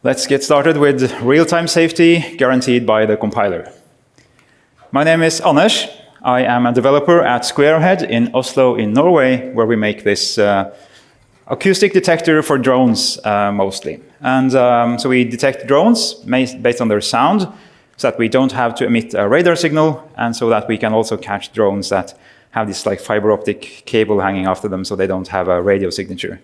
Let's get started with real-time safety guaranteed by the compiler. My name is Anders. I am a developer at Squarehead in Oslo in Norway, where we make this acoustic detector for drones mostly. And so we detect drones based on their sound, so that we don't have to emit a radar signal, and so that we can also catch drones that have this like fiber optic cable hanging after them, so they don't have a radio signature.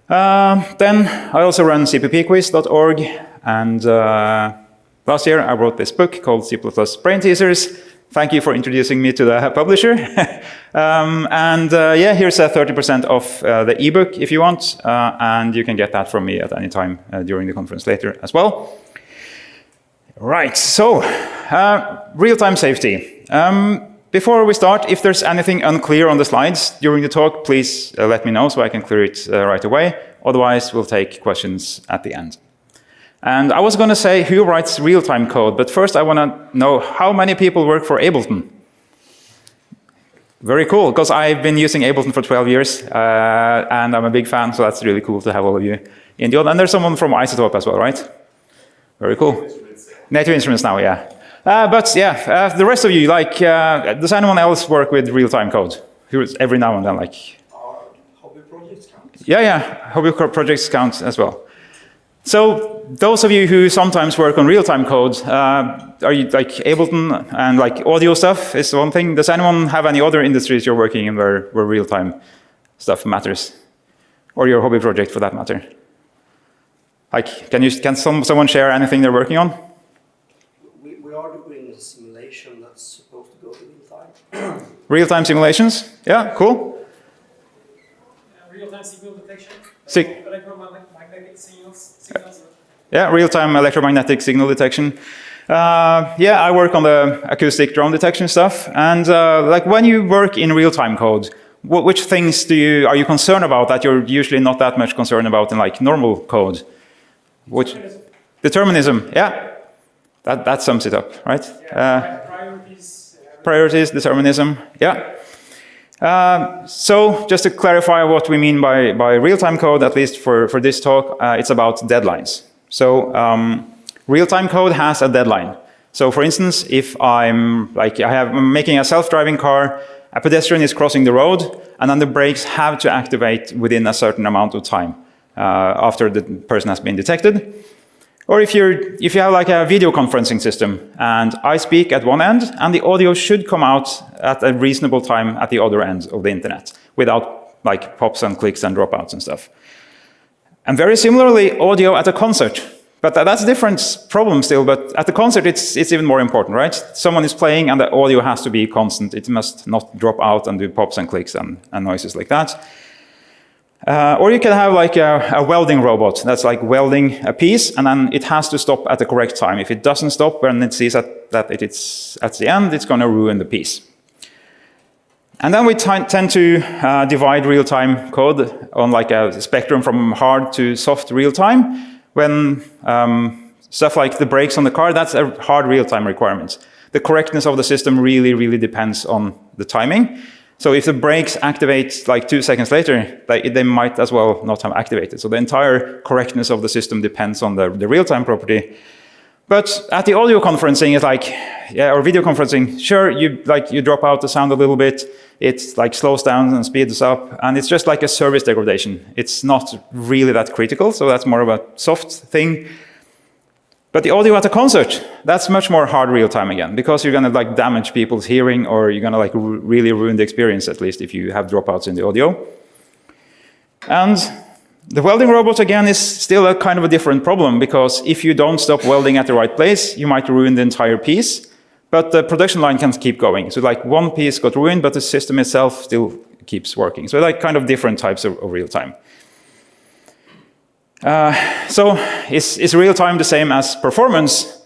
Then I also run cppquiz.org, and last year I wrote this book called C++ Brain Teasers. Thank you for introducing me to the publisher. Yeah, here's a 30% off the ebook if you want, and you can get that from me at any time during the conference later as well. Right, so real-time safety. Before we start, if there's anything unclear on the slides during the talk, please let me know so I can clear it right away. Otherwise, we'll take questions at the end. And I was going to say who writes real-time code, but first I want to know how many people work for Ableton. Very cool, because I've been using Ableton for 12 years, and I'm a big fan, so that's really cool to have all of you in the audience. And there's someone from Isotope as well, right? Very cool. Native Instruments now, yeah. But yeah, the rest of you, like, does anyone else work with real-time code? Every now and then, like. Hobby projects count? Yeah, hobby projects count as well. So those of you who sometimes work on real-time code, are you like Ableton and like audio stuff is one thing. Does anyone have any other industries you're working in where real-time stuff matters? Or your hobby project for that matter? Like, can someone share anything they're working on? We are doing a simulation that's supposed to go to real-time. Real-time simulations? Yeah, cool. Real-time signal detection. Electromagnetic signals. Yeah, real-time electromagnetic signal detection. Yeah, I work on the acoustic drone detection stuff. And like when you work in real-time code, which things are you concerned about that you're usually not that much concerned about in like normal code? Determinism, yeah. That sums it up, right? Yeah, priorities, determinism, yeah. So just to clarify what we mean by real-time code, at least for this talk, it's about deadlines. So real-time code has a deadline. So for instance, if I'm making a self-driving car, a pedestrian is crossing the road, and then the brakes have to activate within a certain amount of time after the person has been detected. Or if you have like a video conferencing system, and I speak at one end, and the audio should come out at a reasonable time at the other end of the internet, without like pops and clicks and dropouts and stuff. And very similarly, audio at a concert. But that's a different problem still, but at the concert it's even more important, right? Someone is playing and the audio has to be constant. It must not drop out and do pops and clicks and noises like that. Or you can have like a welding robot that's like welding a piece, and then it has to stop at the correct time. If it doesn't stop when it sees that it's at the end, it's going to ruin the piece. And then we tend to divide real-time code on like a spectrum from hard to soft real-time. When stuff like the brakes on the car, that's a hard real-time requirement. The correctness of the system really, really depends on the timing. So if the brakes activate like 2 seconds later, they might as well not have activated. So the entire correctness of the system depends on the real-time property. But at the audio conferencing, it's like, yeah, or video conferencing, sure, you drop out the sound a little bit, it like slows down and speeds up, and it's just like a service degradation. It's not really that critical, so that's more of a soft thing. But the audio at a concert, that's much more hard real-time again, because you're going to like damage people's hearing, or you're going to like really ruin the experience, at least if you have dropouts in the audio. And the welding robot, again, is still a kind of a different problem, because if you don't stop welding at the right place, you might ruin the entire piece, but the production line can keep going. So like one piece got ruined, but the system itself still keeps working. So like kind of different types of real-time. So is real-time the same as performance?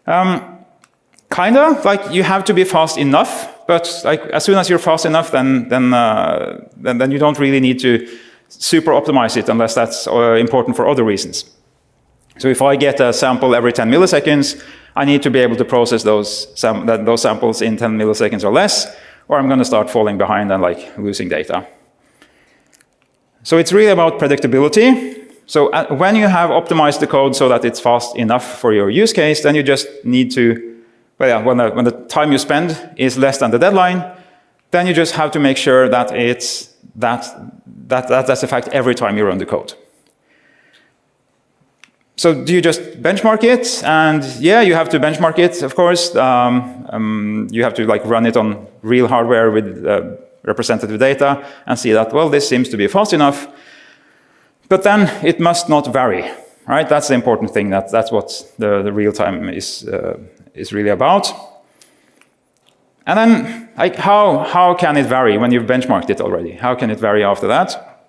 Kinda, like you have to be fast enough, but like as soon as you're fast enough, then you don't really need to super optimize it unless that's important for other reasons. So if I get a sample every 10 milliseconds, I need to be able to process those samples in 10 milliseconds or less, or I'm going to start falling behind and like losing data. So it's really about predictability. So when you have optimized the code so that it's fast enough for your use case, then you just need to, well, yeah, when the time you spend is less than the deadline, then you just have to make sure that that's a fact every time you run the code. So do you just benchmark it? And yeah, you have to benchmark it, of course. You have to like run it on real hardware with representative data and see that, well, this seems to be fast enough. But then it must not vary, right? That's the important thing. That's what the real time is really about. And then, like, how can it vary when you've benchmarked it already? How can it vary after that?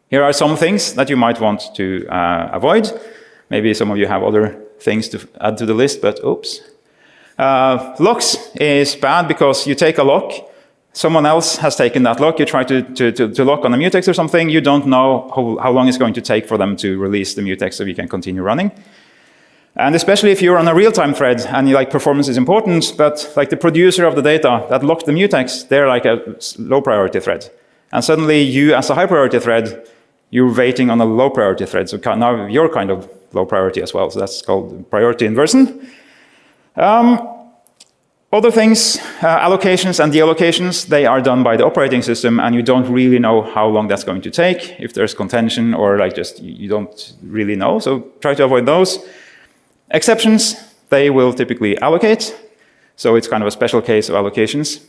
Here are some things that you might want to avoid. Maybe some of you have other things to add to the list, but oops. Locks is bad because you take a lock, someone else has taken that lock, you try to lock on a mutex or something, you don't know how long it's going to take for them to release the mutex so you can continue running. And especially if you're on a real-time thread and like performance is important, but like the producer of the data that locked the mutex, they're like a low priority thread. And suddenly you as a high priority thread, you're waiting on a low priority thread. So now you're kind of low priority as well. So that's called priority inversion. Other things, allocations and deallocations, they are done by the operating system and you don't really know how long that's going to take, if there's contention or like just you don't really know. So try to avoid those. Exceptions, they will typically allocate. So it's kind of a special case of allocations.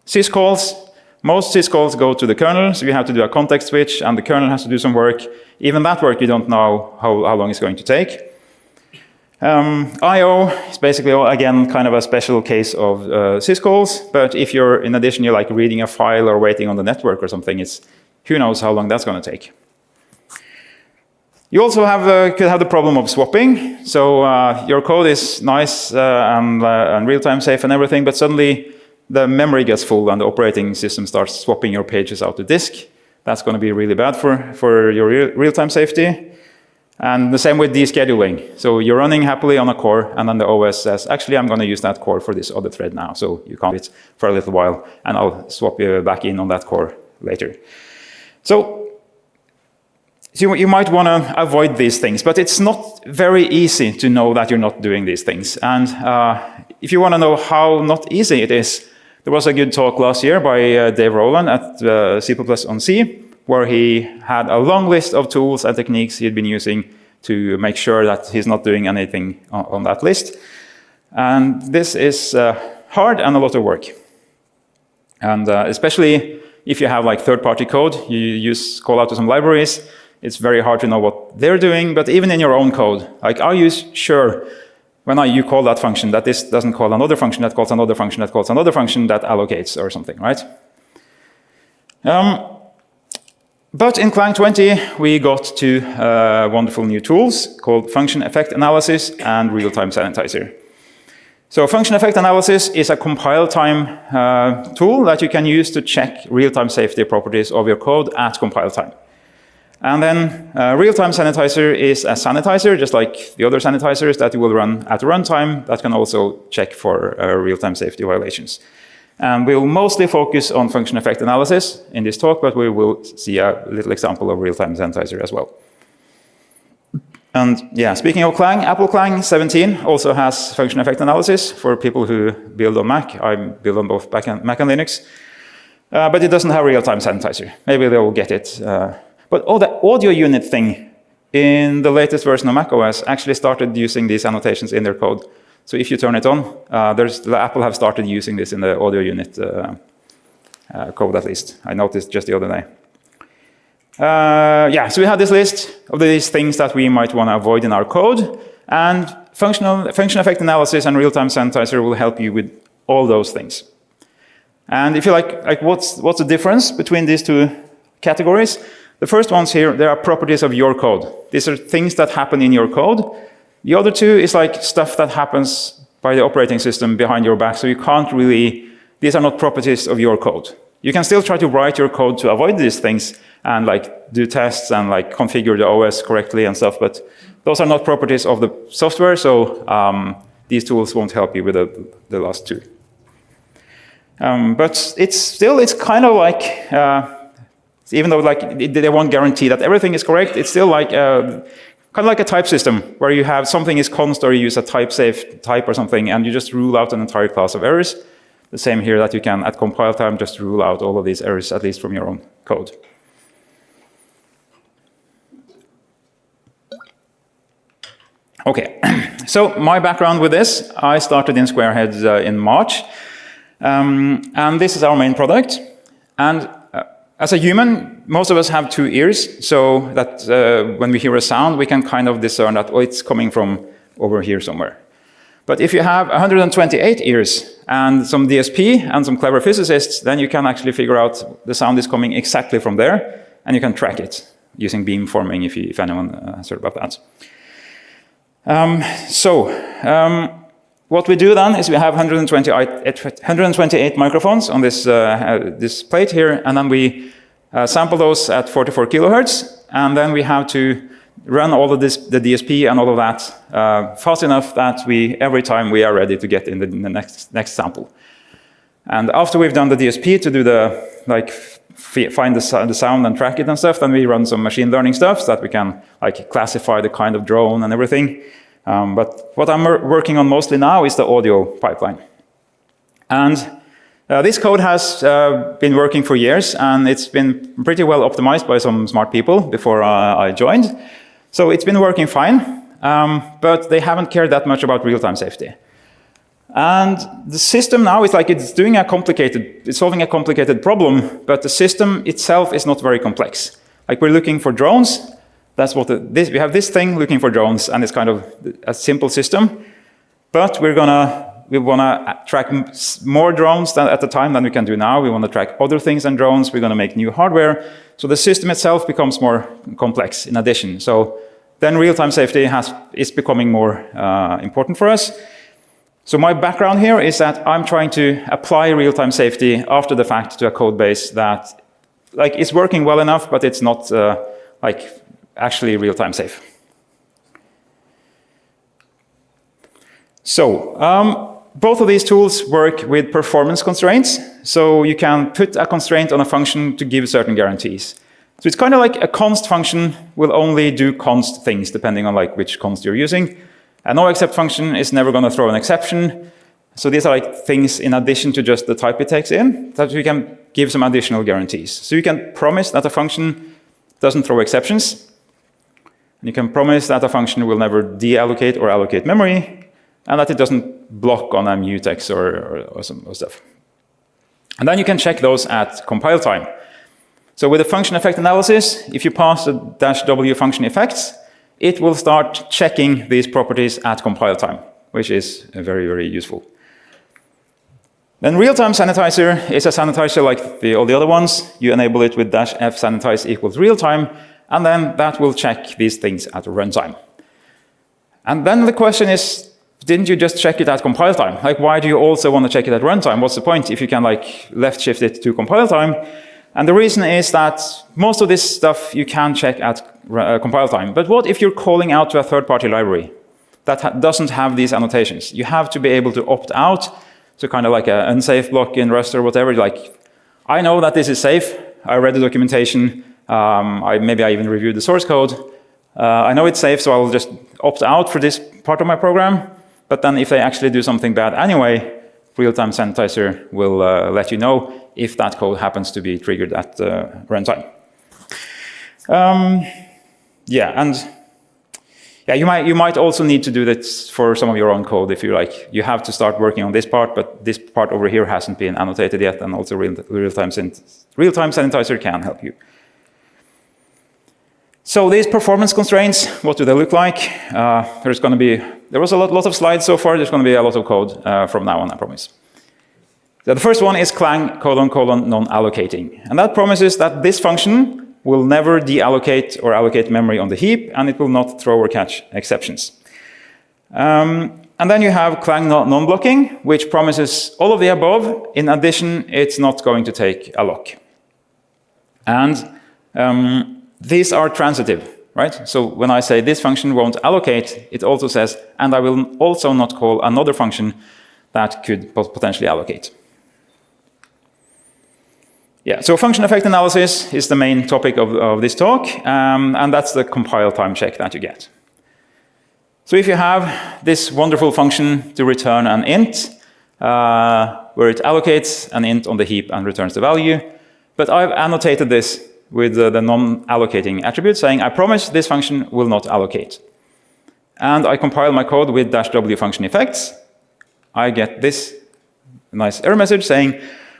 syscalls, most syscalls go to the kernel, so you have to do a context switch and the kernel has to do some work. Even that work you don't know how long it's going to take. I/O is basically, again, kind of a special case of syscalls, but if you're, in addition, you're like reading a file or waiting on the network or something, it's who knows how long that's going to take. You also could have the problem of swapping. So your code is nice and real-time safe and everything, but suddenly the memory gets full and the operating system starts swapping your pages out to disk. That's going to be really bad for your real-time safety. And the same with descheduling. So you're running happily on a core, and then the OS says, actually, I'm going to use that core for this other thread now. So you can't do it for a little while, and I'll swap you back in on that core later. So you might want to avoid these things, but it's not very easy to know that you're not doing these things. And if you want to know how not easy it is, there was a good talk last year by Dave Rowland at C++ on C, where he had a long list of tools and techniques he'd been using to make sure that he's not doing anything on that list. And this is hard and a lot of work. And especially if you have like third-party code, you call out to some libraries, it's very hard to know what they're doing, but even in your own code, like are you sure when you call that function that this doesn't call another function that calls another function that calls another function that allocates or something, right? But in Clang 20, we got two wonderful new tools called function effect analysis and real-time sanitizer. So function effect analysis is a compile time tool that you can use to check real-time safety properties of your code at compile time. And then real-time sanitizer is a sanitizer, just like the other sanitizers that you will run at runtime that can also check for real-time safety violations. And we'll mostly focus on function effect analysis in this talk, but we will see a little example of real-time sanitizer as well. And yeah, speaking of Clang, Apple Clang 17 also has function effect analysis for people who build on Mac. I build on both Mac and Linux. But it doesn't have real-time sanitizer. Maybe they will get it. But the audio unit thing in the latest version of macOS actually started using these annotations in their code. So if you turn it on, Apple have started using this in the audio unit code at least. I noticed just the other day. Yeah, so we had this list of these things that we might want to avoid in our code, and function effect analysis and real-time sanitizer will help you with all those things. And if you like what's the difference between these two categories? The first ones here, they are properties of your code. These are things that happen in your code. The other two is like stuff that happens by the operating system behind your back, so you can't really, these are not properties of your code. You can still try to write your code to avoid these things and like do tests and like configure the OS correctly and stuff, but those are not properties of the software, so these tools won't help you with the last two. But it's kind of like, even though like they won't guarantee that everything is correct, it's still like kind of like a type system where you have something is const or you use a type-safe type or something, and you just rule out an entire class of errors. The same here, that you can, at compile time, just rule out all of these errors, at least from your own code. Okay, so my background with this, I started in Squarehead in March, and this is our main product. And as a human, most of us have 2 ears, so that when we hear a sound, we can kind of discern that, oh, it's coming from over here somewhere. But if you have 128 ears and some DSP and some clever physicists, then you can actually figure out the sound is coming exactly from there, and you can track it using beamforming, if anyone has heard about that. What we do then is we have 128 microphones on this, this plate here, and then we sample those at 44 kilohertz, and then we have to run all of this, the DSP and all of that fast enough that every time we are ready to get in the next sample. And after we've done the DSP to do the, like, find the sound and track it and stuff, then we run some machine learning stuff so that we can like classify the kind of drone and everything. But what I'm working on mostly now is the audio pipeline. And this code has been working for years, and it's been pretty well optimized by some smart people before I joined. So it's been working fine, but they haven't cared that much about real-time safety. And the system now is like it's solving a complicated problem, but the system itself is not very complex. Like we're looking for drones. That's what we have this thing looking for drones, and it's kind of a simple system. But we want to track more drones at a time than we can do now. We want to track other things than drones. We're going to make new hardware. So the system itself becomes more complex in addition. So then real-time safety is becoming more important for us. So my background here is that I'm trying to apply real-time safety after the fact to a code base that like is working well enough, but it's not like actually real-time safe. So both of these tools work with performance constraints. So you can put a constraint on a function to give certain guarantees. So it's kind of like a const function will only do const things depending on like which const you're using. A no-except function is never going to throw an exception. So these are like things in addition to just the type it takes in that you can give some additional guarantees. So you can promise that a function doesn't throw exceptions. And you can promise that a function will never deallocate or allocate memory, and that it doesn't block on a mutex or some stuff. And then you can check those at compile time. So with the function effect analysis, if you pass the -w function effects, it will start checking these properties at compile time, which is very, very useful. Then real-time sanitizer is a sanitizer like all the other ones. You enable it with -f sanitize equals real-time, and then that will check these things at runtime. And then the question is, didn't you just check it at compile time? Like, why do you also want to check it at runtime? What's the point if you can like left shift it to compile time? And the reason is that most of this stuff you can check at compile time. But what if you're calling out to a third-party library that doesn't have these annotations? You have to be able to opt out. So kind of like an unsafe block in Rust or whatever. Like, I know that this is safe. I read the documentation. Maybe I even reviewed the source code. I know it's safe, so I'll just opt out for this part of my program. But then if they actually do something bad anyway, real-time sanitizer will let you know if that code happens to be triggered at runtime. You might also need to do this for some of your own code if you have to start working on this part, but this part over here hasn't been annotated yet, and also real-time sanitizer can help you. So these performance constraints, what do they look like? There was a lot of slides so far. There's going to be a lot of code from now on, I promise. So the first one is Clang : non-allocating. And that promises that this function will never deallocate or allocate memory on the heap, and it will not throw or catch exceptions. And then you have Clang non-blocking, which promises all of the above. In addition, it's not going to take a lock. And these are transitive, right? So when I say this function won't allocate, it also says, and I will also not call another function that could potentially allocate. Yeah, so function effect analysis is the main topic of this talk, and that's the compile time check that you get. So if you have this wonderful function to return an int, where it allocates an int on the heap and returns the value, but I've annotated this with the non-allocating attribute, saying I promise this function will not allocate. And I compile my code with -w function effects. I get this nice error message saying,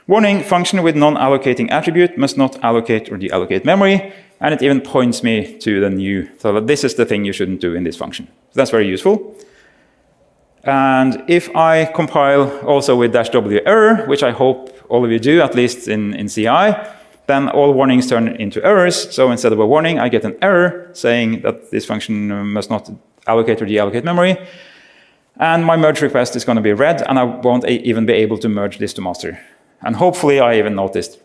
warning, function with non-allocating attribute must not allocate or deallocate memory, and it even points me to the new, so that this is the thing you shouldn't do in this function. So that's very useful. And if I compile also with -w error, which I hope all of you do, at least in CI, then all warnings turn into errors. So instead of a warning, I get an error saying that this function must not allocate or deallocate memory. And my merge request is going to be read, and I won't even be able to merge this to master. And hopefully I even noticed,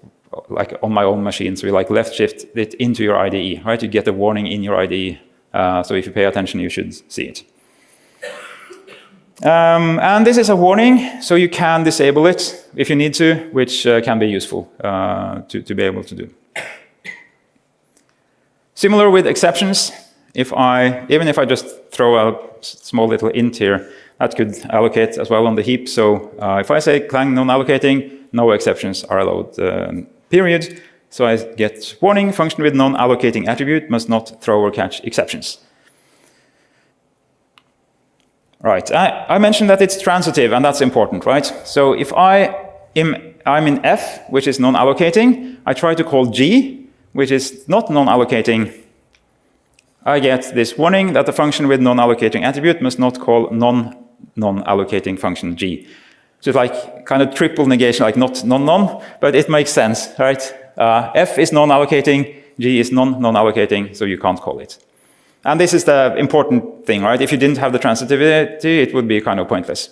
like on my own machine, so you like left shift it into your IDE, right? You get a warning in your IDE. So if you pay attention, you should see it. And this is a warning, so you can disable it if you need to, which can be useful to be able to do. Similar with exceptions, even if I just throw a small little int here, that could allocate as well on the heap. So if I say Clang non-allocating, no exceptions are allowed, period. So I get warning, function with non-allocating attribute must not throw or catch exceptions. Right, I mentioned that it's transitive, and that's important, right? So if I'm in F, which is non-allocating, I try to call G, which is not non-allocating, I get this warning that the function with non-allocating attribute must not call non-allocating function G. So it's like kind of triple negation, like not non-non, but it makes sense, right? F is non-allocating, G is non-allocating, so you can't call it. And this is the important thing, right? If you didn't have the transitivity, it would be kind of pointless.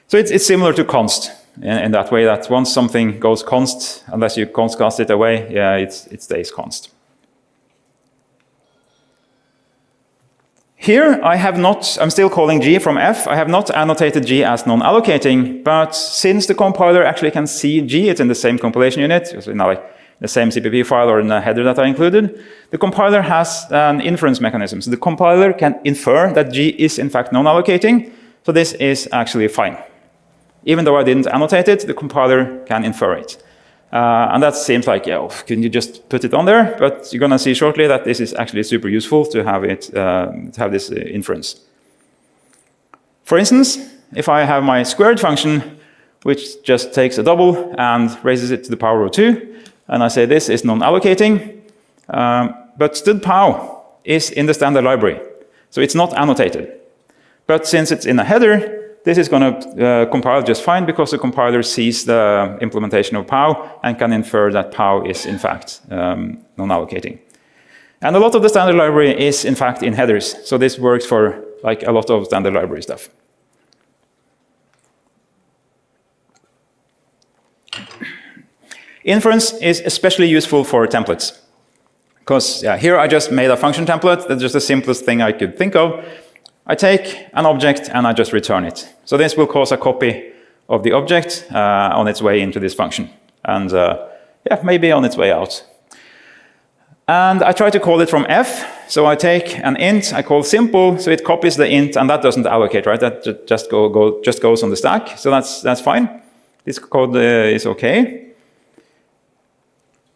So it's similar to const in that way, that once something goes const, unless you const cast it away, yeah, it stays const. Here, I'm still calling G from F. I have not annotated G as non-allocating, but since the compiler actually can see G, it's in the same compilation unit, so now like the same CPP file or in the header that I included, the compiler has an inference mechanism. So the compiler can infer that G is in fact non-allocating, so this is actually fine. Even though I didn't annotate it, the compiler can infer it. And that seems like, yeah, can you just put it on there? But you're going to see shortly that this is actually super useful to have it, to have this inference. For instance, if I have my squared function, which just takes a double and raises it to the power of 2, and I say this is non-allocating, but std_pow is in the standard library, so it's not annotated. But since it's in a header, this is going to compile just fine because the compiler sees the implementation of pow and can infer that pow is in fact non-allocating. And a lot of the standard library is in fact in headers, so this works for like a lot of standard library stuff. Inference is especially useful for templates. Because here I just made a function template. That's just the simplest thing I could think of. I take an object and I just return it. So this will cause a copy of the object on its way into this function. And maybe on its way out. And I try to call it from F. So I take an int, I call simple, so it copies the int, and that doesn't allocate, right? That just goes on the stack. So that's fine. This code is okay.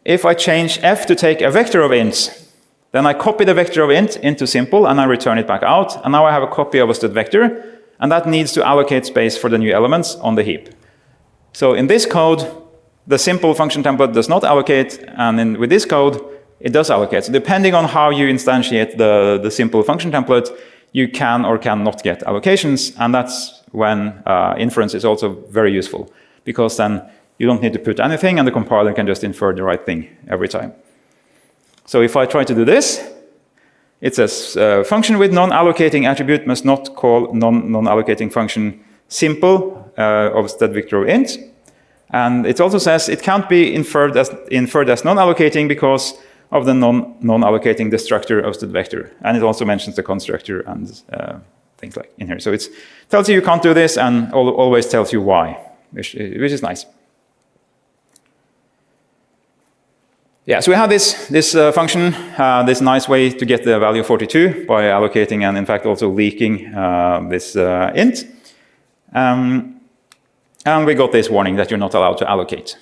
If I change F to take a vector of ints, then I copy the vector of int into simple and I return it back out. And now I have a copy of a std vector, and that needs to allocate space for the new elements on the heap. So in this code, the simple function template does not allocate, and with this code, it does allocate. So depending on how you instantiate the simple function template, you can or cannot get allocations, and that's when inference is also very useful, because then you don't need to put anything, and the compiler can just infer the right thing every time. So if I try to do this, it says function with non-allocating attribute must not call non-allocating function simple of std vector of int. And it also says it can't be inferred as non-allocating because of the non-allocating destructor of std vector. And it also mentions the constructor and things like in here. So it tells you can't do this and always tells you why, which is nice. Yeah, so we have this function, this nice way to get the value 42 by allocating and in fact also leaking this int. And we got this warning that you're not allowed to allocate.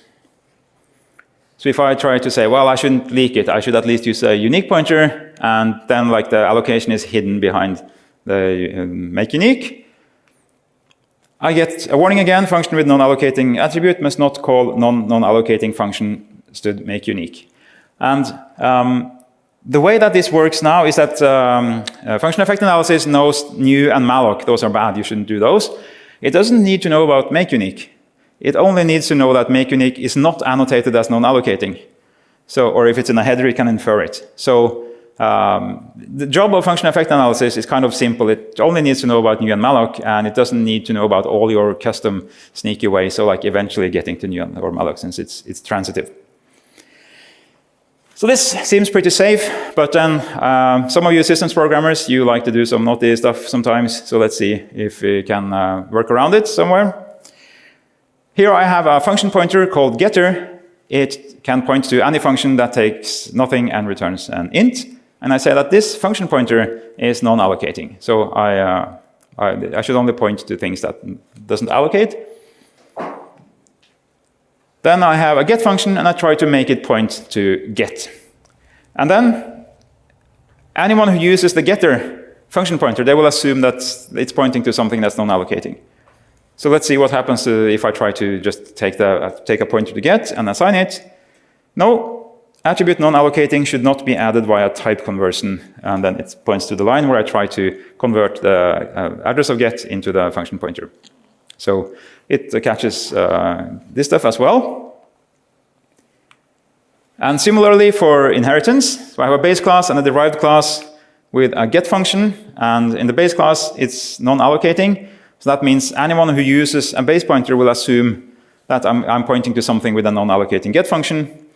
So if I try to say, well, I shouldn't leak it, I should at least use a unique pointer, and then like the allocation is hidden behind the make unique, I get a warning again, function with non-allocating attribute must not call non-allocating function stood make unique. And the way that this works now is that function effect analysis knows new and malloc. Those are bad, you shouldn't do those. It doesn't need to know about make unique. It only needs to know that make unique is not annotated as non-allocating. So, or if it's in a header, it can infer it. So the job of function effect analysis is kind of simple. It only needs to know about new and malloc, and it doesn't need to know about all your custom sneaky ways. So like eventually getting to new or malloc, since it's transitive. So this seems pretty safe, but then some of you systems programmers, you like to do some naughty stuff sometimes. So let's see if we can work around it somewhere. Here I have a function pointer called getter. It can point to any function that takes nothing and returns an int. And I say that this function pointer is non-allocating. So I should only point to things that doesn't allocate. Then I have a get function, and I try to make it point to get. And then anyone who uses the getter function pointer, they will assume that it's pointing to something that's non-allocating. So let's see what happens if I try to just take a pointer to get and assign it. No, attribute non-allocating should not be added via type conversion, and then it points to the line where I try to convert the address of get into the function pointer. So it catches this stuff as well. And similarly for inheritance, so I have a base class and a derived class with a get function, and in the base class it's non-allocating. So that means anyone who uses a base pointer will assume that I'm pointing to something with a non-allocating get function.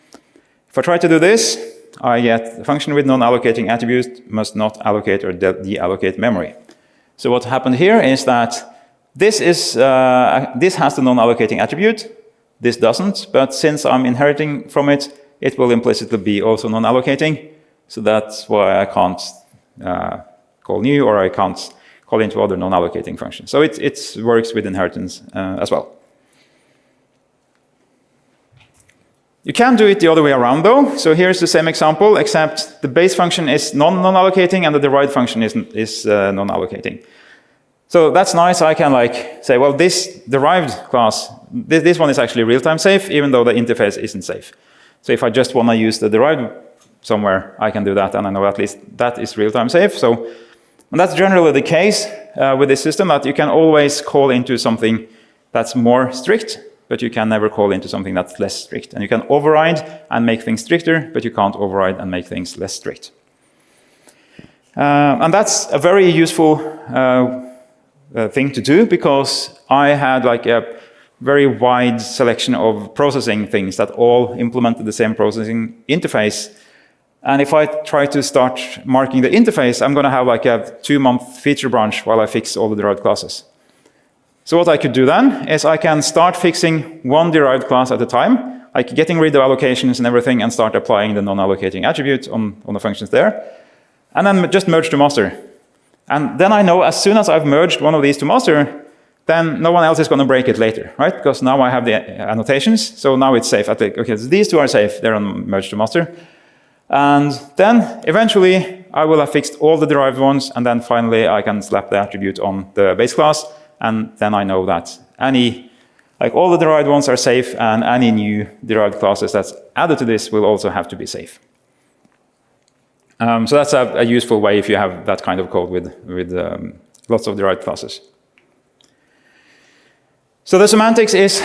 If I try to do this, I get a function with non-allocating attribute must not allocate or deallocate memory. So what happened here is that this has the non-allocating attribute, this doesn't, but since I'm inheriting from it, it will implicitly be also non-allocating. So that's why I can't call new, or I can't call into other non-allocating functions. So it works with inheritance as well. You can do it the other way around though. So here's the same example, except the base function is non-allocating and the derived function is non-allocating. So that's nice. I can like say, well, this derived class, this one is actually real-time safe, even though the interface isn't safe. So if I just want to use the derived somewhere, I can do that, and I know at least that is real-time safe. So and that's generally the case with this system, that you can always call into something that's more strict, but you can never call into something that's less strict. And you can override and make things stricter, but you can't override and make things less strict. And that's a very useful thing to do, because I had like a very wide selection of processing things that all implemented the same processing interface. And if I try to start marking the interface, I'm going to have like a 2-month feature branch while I fix all the derived classes. So what I could do then is I can start fixing one derived class at a time, like getting rid of allocations and everything, and start applying the non-allocating attribute on the functions there, and then just merge to master. And then I know as soon as I've merged one of these to master, then no one else is going to break it later, right? Because now I have the annotations, so now it's safe. Okay, so these two are safe, they're on merge to master. And then eventually I will have fixed all the derived ones, and then finally I can slap the attribute on the base class, and then I know that all the derived ones are safe, and any new derived classes that's added to this will also have to be safe. So that's a useful way if you have that kind of code with lots of derived classes. So the semantics is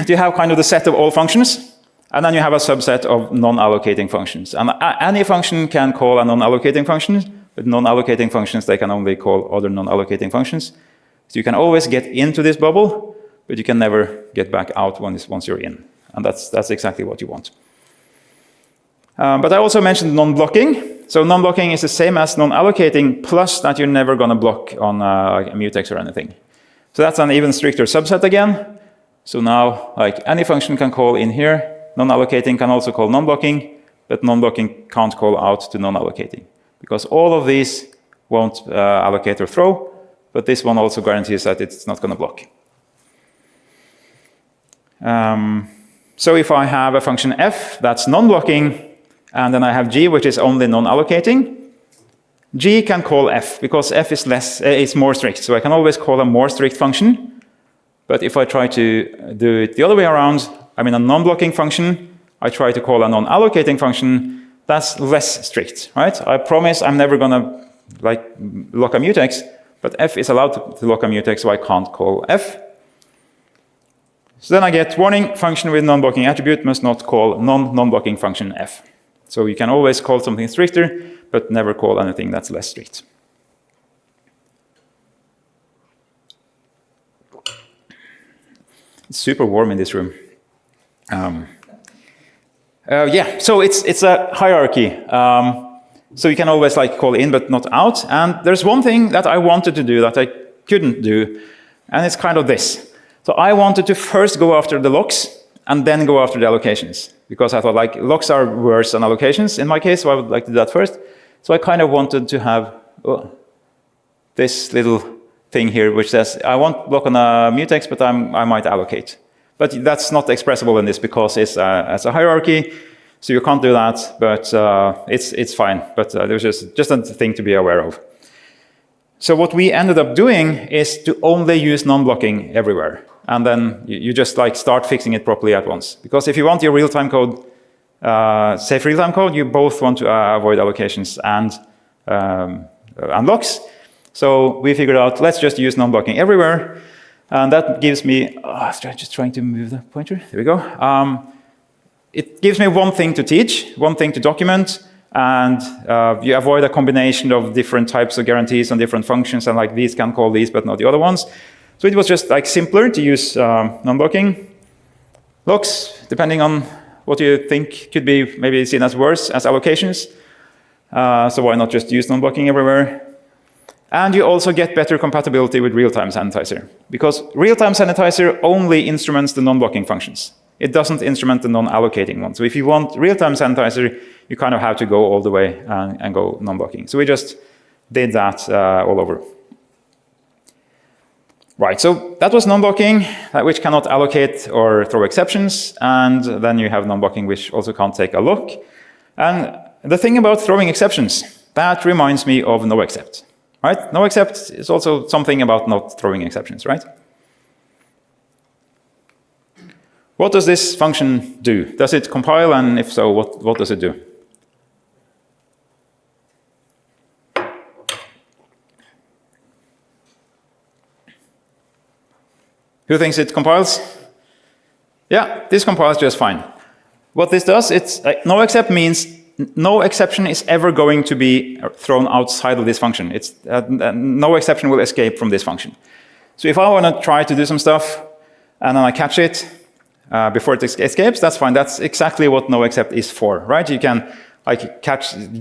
you have kind of the set of all functions, and then you have a subset of non-allocating functions. And any function can call a non-allocating function, but non-allocating functions, they can only call other non-allocating functions. So you can always get into this bubble, but you can never get back out once you're in. And that's exactly what you want. But I also mentioned non-blocking. So non-blocking is the same as non-allocating, plus that you're never going to block on a mutex or anything. So that's an even stricter subset again. So now, like any function can call in here, Non-allocating can also call non-blocking, but non-blocking can't call out to non-allocating, because all of these won't allocate or throw, but this one also guarantees that it's not going to block. So if I have a function f that's non-blocking, and then I have g, which is only non-allocating, g can call f, because f is more strict. So I can always call a more strict function. But if I try to do it the other way around, I mean a non-blocking function, I try to call a non-allocating function, that's less strict, right? I promise I'm never going to lock a mutex, but f is allowed to lock a mutex, so I can't call f. So then I get warning, function with non-blocking attribute must not call non-blocking function f. So you can always call something stricter, but never call anything that's less strict. It's super warm in this room. Yeah, so it's a hierarchy. So you can always call in but not out. And there's one thing that I wanted to do that I couldn't do, and it's kind of this. So I wanted to first go after the locks and then go after the allocations, because I thought locks are worse than allocations in my case, so I would like to do that first. So I kind of wanted to have this little thing here which says I won't block on a mutex, but I might allocate. But that's not expressible in this because it's a hierarchy, so you can't do that, but it's fine. But there's just a thing to be aware of. So what we ended up doing is to only use non-blocking everywhere. And then you just start fixing it properly at once. Because if you want your real-time code, safe real-time code, you both want to avoid allocations and locks. So we figured out, let's just use non-blocking everywhere. And that gives me, just trying to move the pointer. There we go. It gives me one thing to teach, one thing to document, and you avoid a combination of different types of guarantees and different functions, and these can call these, but not the other ones. So it was just simpler to use non-blocking. Locks, depending on what you think could be maybe seen as worse, as allocations. So why not just use non-blocking everywhere? And you also get better compatibility with real-time sanitizer, because real-time sanitizer only instruments the non-blocking functions. It doesn't instrument the non-allocating one. So if you want real-time sanitizer, you kind of have to go all the way and go non-blocking. So we just did that all over. Right, so that was non-blocking, which cannot allocate or throw exceptions. And then you have non-blocking, which also can't take a lock. And the thing about throwing exceptions, that reminds me of no-except. Right? No-except is also something about not throwing exceptions, right? What does this function do? Does it compile, and if so, what does it do? Who thinks it compiles? Yeah, this compiles just fine. What this does, no-except means no exception is ever going to be thrown outside of this function. No exception will escape from this function. So if I want to try to do some stuff, and then I catch it before it escapes, that's fine. That's exactly what no-except is for, right? You can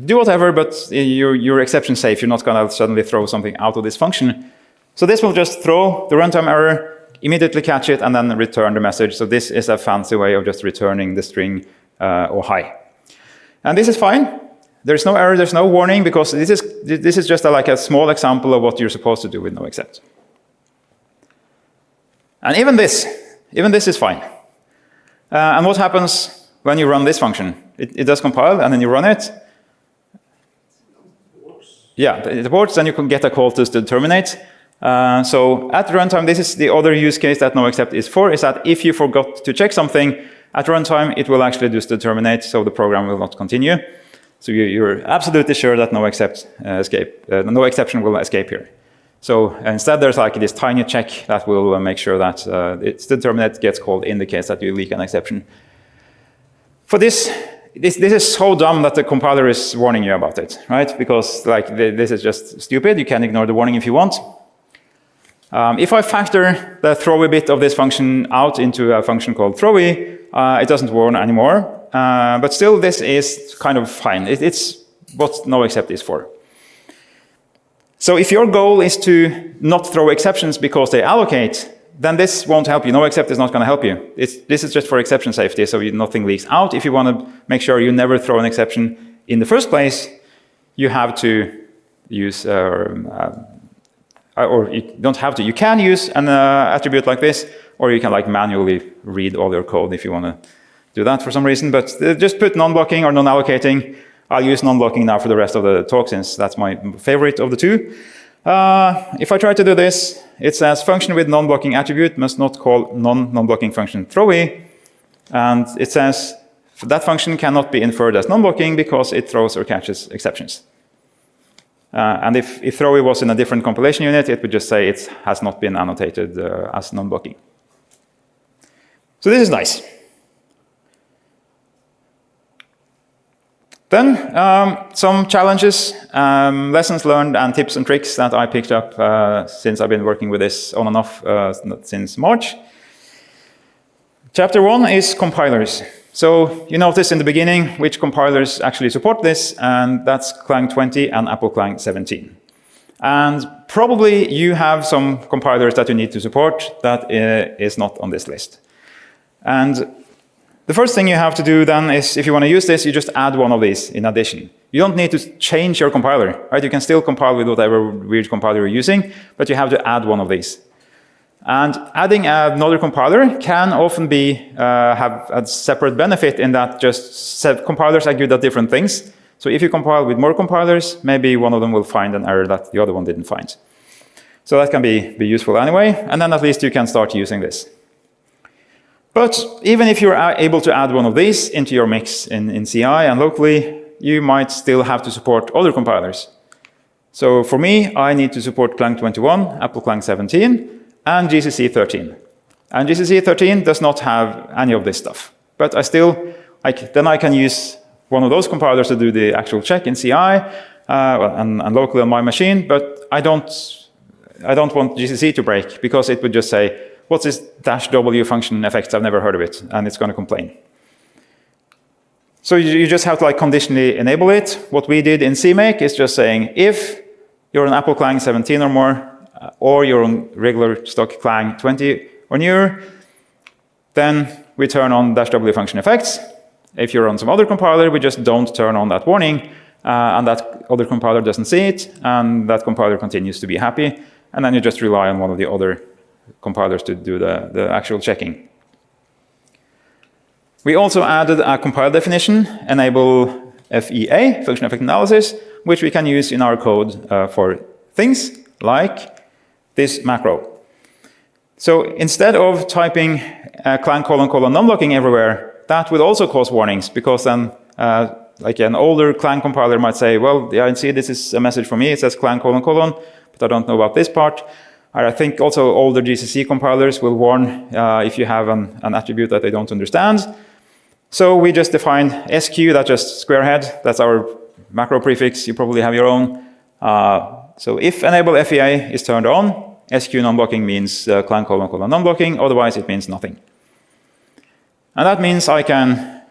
do whatever, but you're exception safe. You're not going to suddenly throw something out of this function. So this will just throw the runtime error, immediately catch it, and then return the message. So this is a fancy way of just returning the string or hi. And this is fine. There's no error, there's no warning, because this is just a small example of what you're supposed to do with no-except. And even this is fine. And what happens when you run this function? It does compile, and then you run it. Yeah, it works, and you can get a call to terminate. So at runtime, this is the other use case that no-except is for, is that if you forgot to check something, at runtime, it will actually just terminate, so the program will not continue. So you're absolutely sure that no exception will escape here. So instead, there's this tiny check that will make sure that it's the terminate gets called in the case that you leak an exception. For this is so dumb that the compiler is warning you about it, right? Because this is just stupid. You can ignore the warning if you want. If I factor the throwy bit of this function out into a function called throwy, it doesn't warn anymore. But still, this is kind of fine. It's what no-except is for. So if your goal is to not throw exceptions because they allocate, then this won't help you. No except is not going to help you. This is just for exception safety, so nothing leaks out. If you want to make sure you never throw an exception in the first place, you have to use, or you don't have to. You can use an attribute like this, or you can like manually read all your code if you want to do that for some reason. But just put non-blocking or non-allocating. I'll use non-blocking now for the rest of the talk, since that's my favorite of the two. If I try to do this, it says function with non-blocking attribute must not call non-blocking function throwee. And it says that function cannot be inferred as non-blocking because it throws or catches exceptions. And if throwee was in a different compilation unit, it would just say it has not been annotated as non-blocking. So this is nice. Then some challenges, lessons learned, and tips and tricks that I picked up since I've been working with this on and off since March. Chapter 1 is compilers. So you notice in the beginning which compilers actually support this, and that's Clang 20 and Apple Clang 17. And probably you have some compilers that you need to support that is not on this list. And the first thing you have to do then is, if you want to use this, you just add one of these in addition. You don't need to change your compiler, right? You can still compile with whatever weird compiler you're using, but you have to add one of these. And adding another compiler can often be have a separate benefit in that just compilers are good at different things. So if you compile with more compilers, maybe one of them will find an error that the other one didn't find. So that can be useful anyway, and then at least you can start using this. But even if you're able to add one of these into your mix in CI and locally, you might still have to support other compilers. So for me, I need to support Clang 21, Apple Clang 17, and GCC 13. And GCC 13 does not have any of this stuff. But I still, then I can use one of those compilers to do the actual check in CI and locally on my machine, but I don't want GCC to break, because it would just say, what's this -w function effects? I've never heard of it, and it's going to complain. So you just have to like conditionally enable it. What we did in CMake is just saying, if you're on Apple Clang 17 or more, or you're on regular stock Clang 20 or newer, then we turn on -w function effects. If you're on some other compiler, we just don't turn on that warning, and that other compiler doesn't see it, and that compiler continues to be happy, and then you just rely on one of the other compilers to do the actual checking. We also added a compile definition, enable FEA, function effect analysis, which we can use in our code for things like this macro. So instead of typing Clang : non-blocking everywhere, that would also cause warnings, because then like an older Clang compiler might say, well, yeah, I see this is a message for me, it says Clang : but I don't know about this part. I think also older GCC compilers will warn if you have an attribute that they don't understand. So we just defined SQ, that's just Squarehead, that's our macro prefix, you probably have your own. So if enable FEA is turned on, SQ non-blocking means Clang : non-blocking, otherwise it means nothing. And that means I can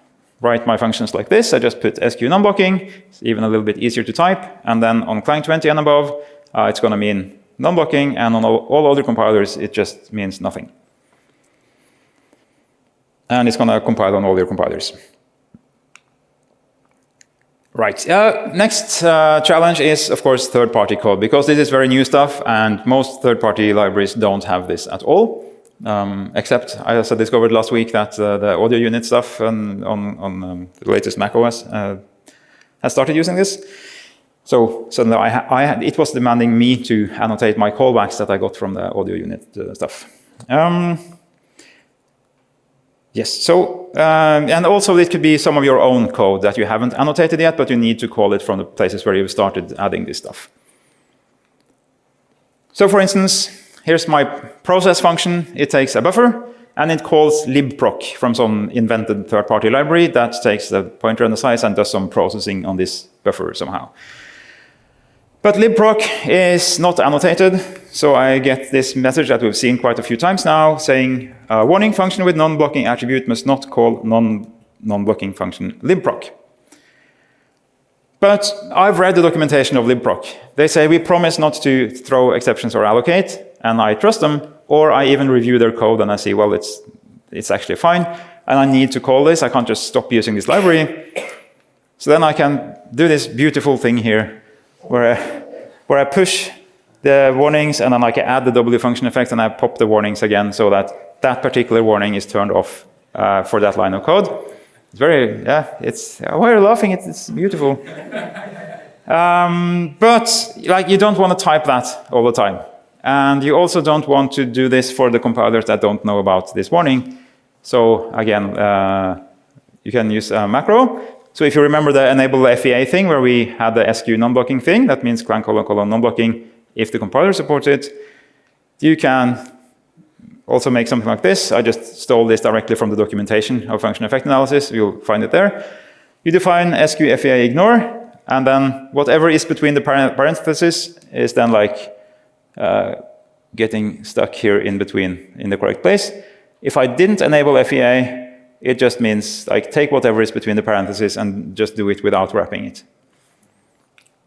write my functions like this. I just put SQ non-blocking, it's even a little bit easier to type, and then on Clang 20 and above, it's going to mean non-blocking, and on all other compilers, it just means nothing. And it's going to compile on all your compilers. Right, next challenge is, of course, third-party code, because this is very new stuff, and most third-party libraries don't have this at all, except I discovered last week that the audio unit stuff on the latest macOS has started using this. So suddenly it was demanding me to annotate my callbacks that I got from the audio unit stuff. Yes, so, and also it could be some of your own code that you haven't annotated yet, but you need to call it from the places where you've started adding this stuff. So for instance, here's my process function. It takes a buffer, and it calls libproc from some invented third-party library that takes the pointer and the size and does some processing on this buffer somehow. But libproc is not annotated, so I get this message that we've seen quite a few times now, saying, warning, function with non-blocking attribute must not call non-blocking function libproc. But I've read the documentation of libproc. They say we promise not to throw exceptions or allocate, and I trust them or I even review their code and I see, well, it's actually fine, and I need to call this. I can't just stop using this library. So then I can do this beautiful thing here, where I push the warnings, and then I can add the W function effect, and I pop the warnings again, so that that particular warning is turned off for that line of code. It's very, yeah, it's, why are you laughing? It's beautiful. But like, you don't want to type that all the time. And you also don't want to do this for the compilers that don't know about this warning. So again, you can use a macro. So if you remember the enable FEA thing where we had the SQ non-blocking thing, that means Clang : non-blocking if the compiler supports it. You can also make something like this. I just stole this directly from the documentation of function effect analysis. You'll find it there. You define SQ FEA ignore, and then whatever is between the parentheses is then like getting stuck here in between in the correct place. If I didn't enable FEA, it just means like take whatever is between the parentheses and just do it without wrapping it.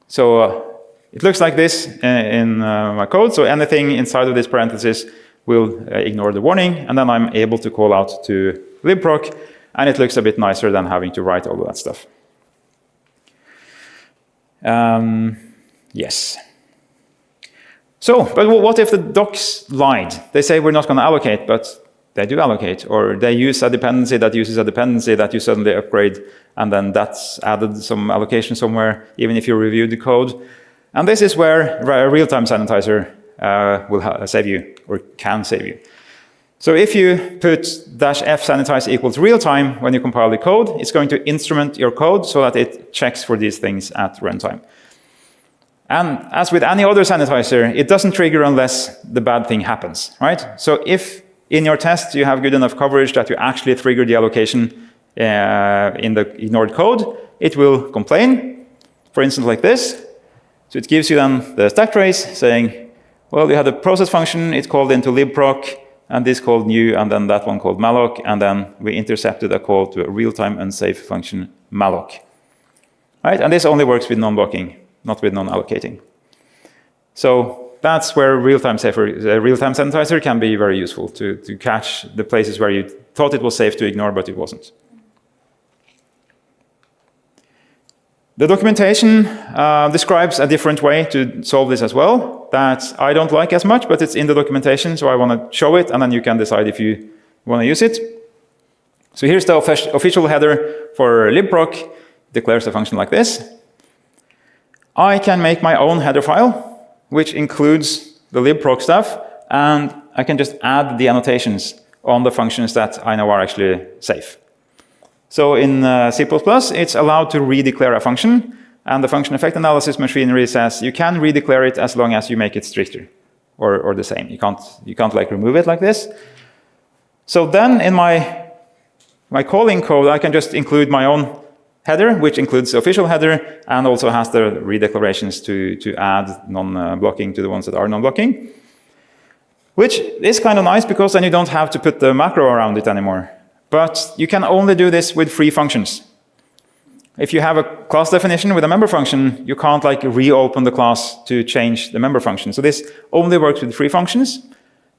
So it looks like this in my code. So anything inside of this parenthesis will ignore the warning, and then I'm able to call out to libproc, and it looks a bit nicer than having to write all of that stuff. Yes. So, but what if the docs lied? They say we're not going to allocate, but they do allocate, or they use a dependency that uses a dependency that you suddenly upgrade, and then that's added some allocation somewhere, even if you reviewed the code. And this is where a real-time sanitizer will save you, or can save you. So if you put -f sanitize equals real-time when you compile the code, it's going to instrument your code so that it checks for these things at runtime. And as with any other sanitizer, it doesn't trigger unless the bad thing happens, right? So if in your test you have good enough coverage that you actually trigger the allocation in the ignored code, it will complain, for instance like this. So it gives you then the stack trace saying, well, you had a process function, it called into libproc, and this called new, and then that one called malloc, and then we intercepted a call to a real-time unsafe function malloc. Right? And this only works with non-blocking, not with non-allocating. So that's where real-time sanitizer can be very useful to catch the places where you thought it was safe to ignore, but it wasn't. The documentation describes a different way to solve this as well that I don't like as much, but it's in the documentation, so I want to show it, and then you can decide if you want to use it. So here's the official header for libproc. Declares a function like this. I can make my own header file, which includes the libproc stuff, and I can just add the annotations on the functions that I know are actually safe. So in C++, it's allowed to redeclare a function, and the function effect analysis machinery says you can redeclare it as long as you make it stricter, or the same. You can't like remove it like this. So then in my calling code, I can just include my own header, which includes the official header, and also has the redeclarations to add non-blocking to the ones that are non-blocking. Which is kind of nice, because then you don't have to put the macro around it anymore. But you can only do this with free functions. If you have a class definition with a member function, you can't like reopen the class to change the member function. So this only works with free functions.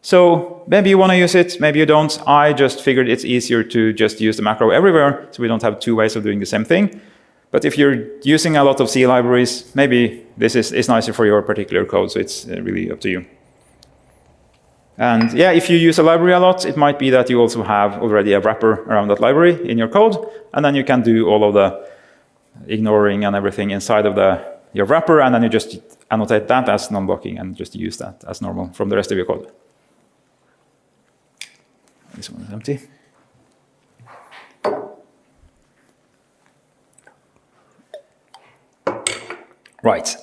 So maybe you want to use it, maybe you don't. I just figured it's easier to just use the macro everywhere, so we don't have two ways of doing the same thing. But if you're using a lot of C libraries, maybe this is nicer for your particular code, so it's really up to you. And yeah, if you use a library a lot, it might be that you also have already a wrapper around that library in your code, and then you can do all of the ignoring and everything inside of your wrapper, and then you just annotate that as non-blocking and just use that as normal from the rest of your code. This one is empty. Right.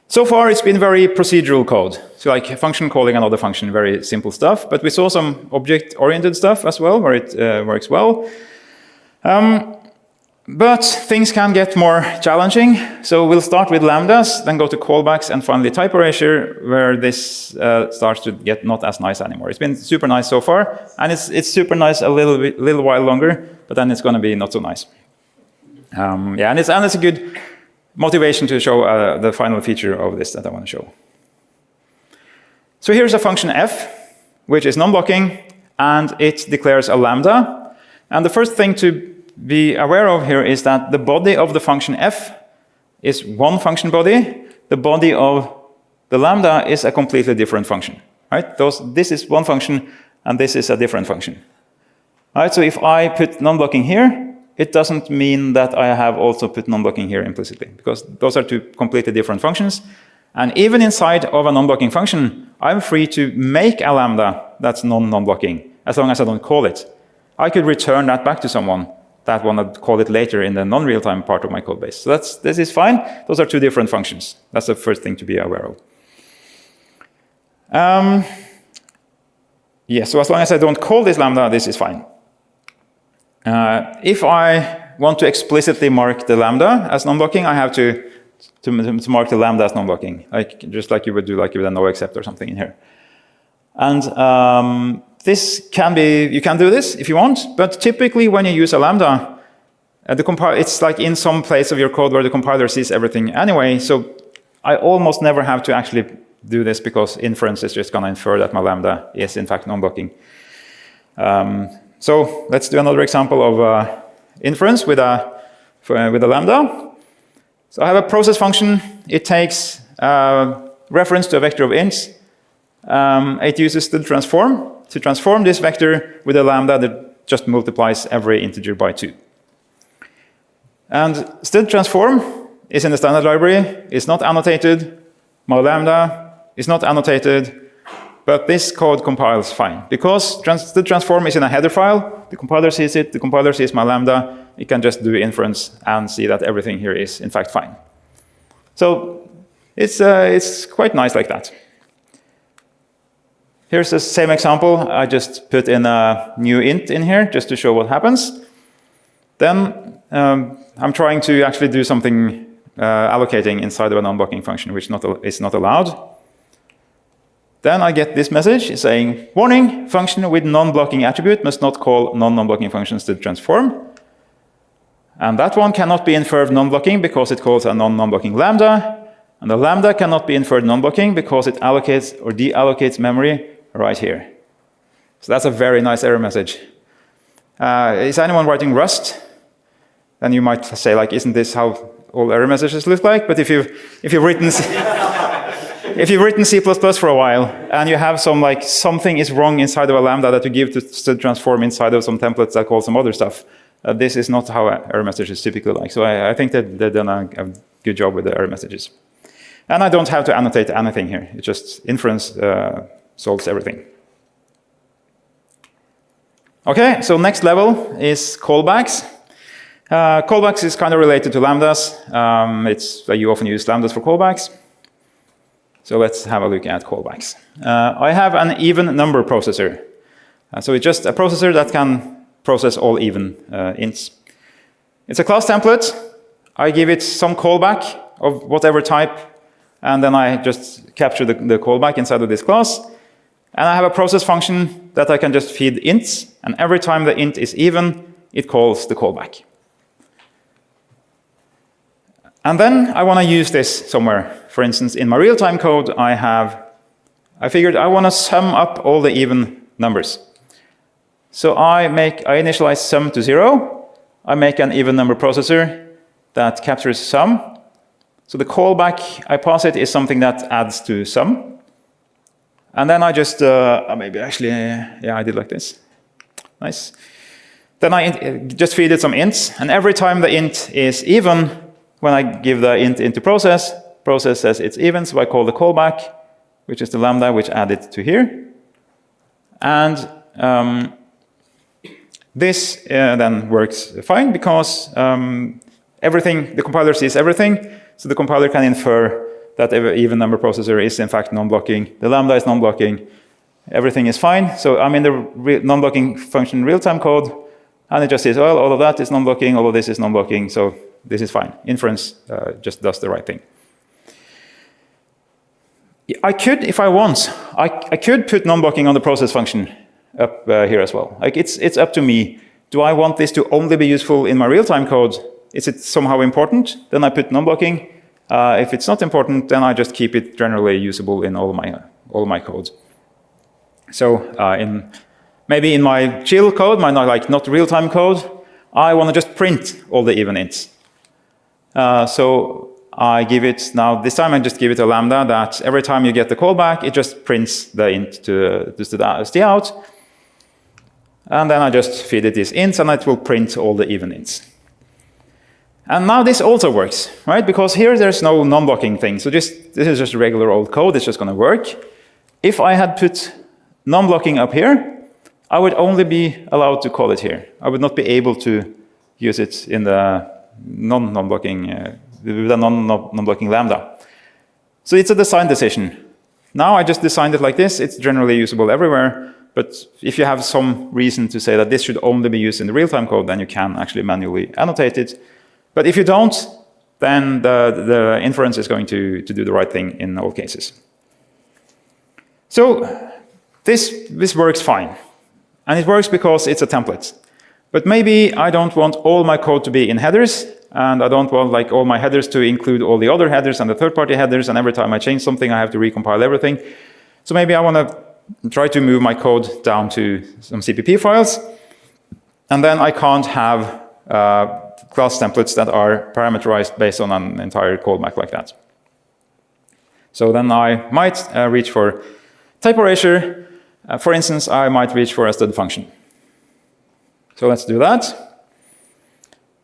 So far, it's been very procedural code. So like function calling another function, very simple stuff. But we saw some object-oriented stuff as well, where it works well. But things can get more challenging. So we'll start with lambdas, then go to callbacks, and finally type erasure, where this starts to get not as nice anymore. It's been super nice so far, and it's super nice a little while longer, but then it's going to be not so nice. Yeah, and it's a good motivation to show the final feature of this that I want to show. So here's a function f, which is non-blocking, and it declares a lambda. And the first thing to be aware of here is that the body of the function f is one function body. The body of the lambda is a completely different function. Right? This is one function, and this is a different function. Right? So if I put non-blocking here, it doesn't mean that I have also put non-blocking here implicitly, because those are two completely different functions. And even inside of a non-blocking function, I'm free to make a lambda that's non-blocking, as long as I don't call it. I could return that back to someone that want to call it later in the non-real-time part of my code base. So this is fine. Those are two different functions. That's the first thing to be aware of. So as long as I don't call this lambda, this is fine. If I want to explicitly mark the lambda as non-blocking, I have to mark the lambda as non-blocking, just like you would do with a no except or something in here. And this can be, you can do this if you want, but typically when you use a lambda, it's like in some place of your code where the compiler sees everything anyway, so I almost never have to actually do this because inference is just going to infer that my lambda is in fact non-blocking. So let's do another example of inference with a lambda. So I have a process function. It takes reference to a vector of ints. It uses the transform to transform this vector with a lambda that just multiplies every integer by 2. And std transform is in the standard library. It's not annotated. My lambda is not annotated. But this code compiles fine. Because std transform is in a header file, the compiler sees it, the compiler sees my lambda, it can just do inference and see that everything here is in fact fine. So it's quite nice like that. Here's the same example. I just put in a new int in here just to show what happens. Then I'm trying to actually do something allocating inside of a non-blocking function, which is not allowed. Then I get this message saying, warning, function with non-blocking attribute must not call non-blocking functions to transform. And that one cannot be inferred non-blocking because it calls a non-blocking lambda. And the lambda cannot be inferred non-blocking because it allocates or deallocates memory right here. So that's a very nice error message. Is anyone writing Rust? Then you might say, like, isn't this how all error messages look like? But if you've written C++ for a while and you have something is wrong inside of a lambda that you give to transform inside of some templates that call some other stuff, this is not how error messages typically like. So I think that they've done a good job with the error messages. And I don't have to annotate anything here. It's just inference solves everything. Okay, so next level is callbacks. Callbacks is kind of related to lambdas. You often use lambdas for callbacks. So let's have a look at callbacks. I have an even number processor. So it's just a processor that can process all even ints. It's a class template. I give it some callback of whatever type, and then I just capture the callback inside of this class. And I have a process function that I can just feed ints, and every time the int is even, it calls the callback. And then I want to use this somewhere. For instance, in my real-time code, I figured I want to sum up all the even numbers. So I initialize sum to 0. I make an even number processor that captures sum. So the callback I pass it is something that adds to sum. And then I just, I did like this. Nice. Then I just feed it some ints. And every time the int is even, when I give the int into process says it's even, so I call the callback, which is the lambda, which add it to here. And this then works fine because the compiler sees everything, so the compiler can infer that every even number processor is in fact non-blocking. The lambda is non-blocking. Everything is fine. So I'm in the non-blocking function real-time code, and it just says, well, all of that is non-blocking, all of this is non-blocking, so this is fine. Inference just does the right thing. I could, if I want, I could put non-blocking on the process function up here as well. It's up to me. Do I want this to only be useful in my real-time code? Is it somehow important? Then I put non-blocking. If it's not important, then I just keep it generally usable in all all my code. So maybe in my chill code, my not real-time code, I want to just print all the even ints. So I give it, now this time I just give it a lambda that every time you get the callback, it just prints the int to the out. And then I just feed it these ints, and it will print all the even ints. And now this also works, right? Because here there's no non-blocking thing. So this is just regular old code. It's just going to work. If I had put non-blocking up here, I would only be allowed to call it here. I would not be able to use it in the non-blocking with a non-blocking lambda. So it's a design decision. Now I just designed it like this. It's generally usable everywhere. But if you have some reason to say that this should only be used in the real-time code, then you can actually manually annotate it. But if you don't, then the inference is going to do the right thing in all cases. So this works fine. And it works because it's a template. But maybe I don't want all my code to be in headers, and I don't want all my headers to include all the other headers and the third-party headers, and every time I change something, I have to recompile everything. So maybe I want to try to move my code down to some CPP files, and then I can't have class templates that are parameterized based on an entire callback like that. So then I might reach for type erasure. For instance, I might reach for a stud function. So let's do that.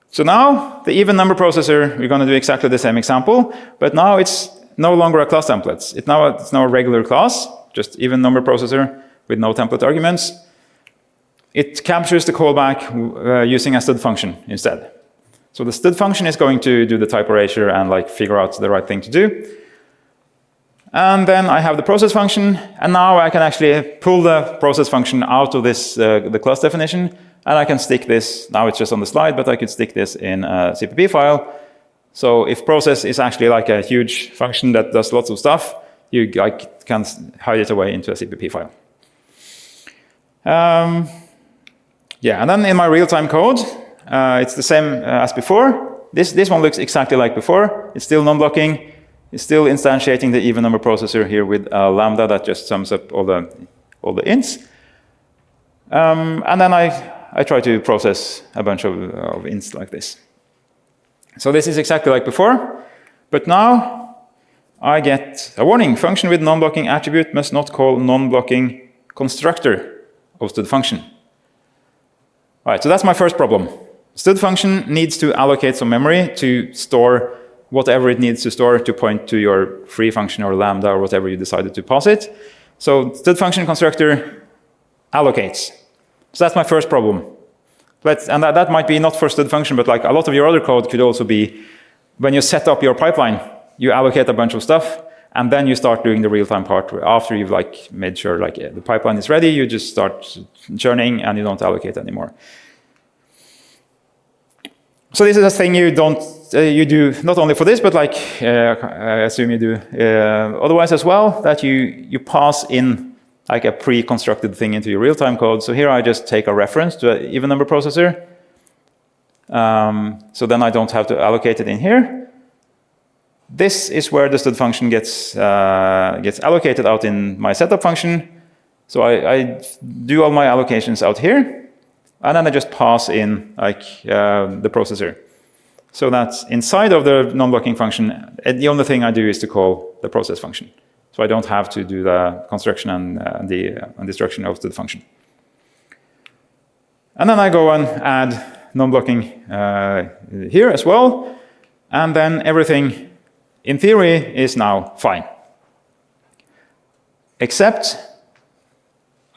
So now, the even number processor, we're going to do exactly the same example, but now it's no longer a class template. It's now a regular class, just even number processor with no template arguments. It captures the callback using a stud function instead. So the stud function is going to do the type erasure and figure out the right thing to do. And then I have the process function, and now I can actually pull the process function out of this the class definition, and I can stick this, now it's just on the slide, but I could stick this in a CPP file. So if process is actually a huge function that does lots of stuff, you can hide it away into a CPP file. Yeah, and then in my real-time code, it's the same as before. This one looks exactly like before. It's still non-blocking. It's still instantiating the even number processor here with a lambda that just sums up all the ints. And then I try to process a bunch of ints like this. So this is exactly like before, but now I get a warning. Function with non-blocking attribute must not call non-blocking constructor of stud function. All right, so that's my first problem. Stud function needs to allocate some memory to store whatever it needs to store to point to your free function or lambda or whatever you decided to pass it. So stud function constructor allocates. So that's my first problem. And that might be not for stud function, but a lot of your other code could also be when you set up your pipeline, you allocate a bunch of stuff, and then you start doing the real-time part. After you've made sure the pipeline is ready, you just start churning and you don't allocate anymore. So this is a thing you do not only for this, but I assume you do otherwise as well, that you pass in a pre-constructed thing into your real-time code. So here I just take a reference to an even number processor. So then I don't have to allocate it in here. This is where the stud function gets allocated out in my setup function. So I do all my allocations out here. And then I just pass in the processor. So that's inside of the non-blocking function. The only thing I do is to call the process function. So I don't have to do the construction and destruction of the function. And then I go and add non-blocking here as well. And then everything, in theory, is now fine. Except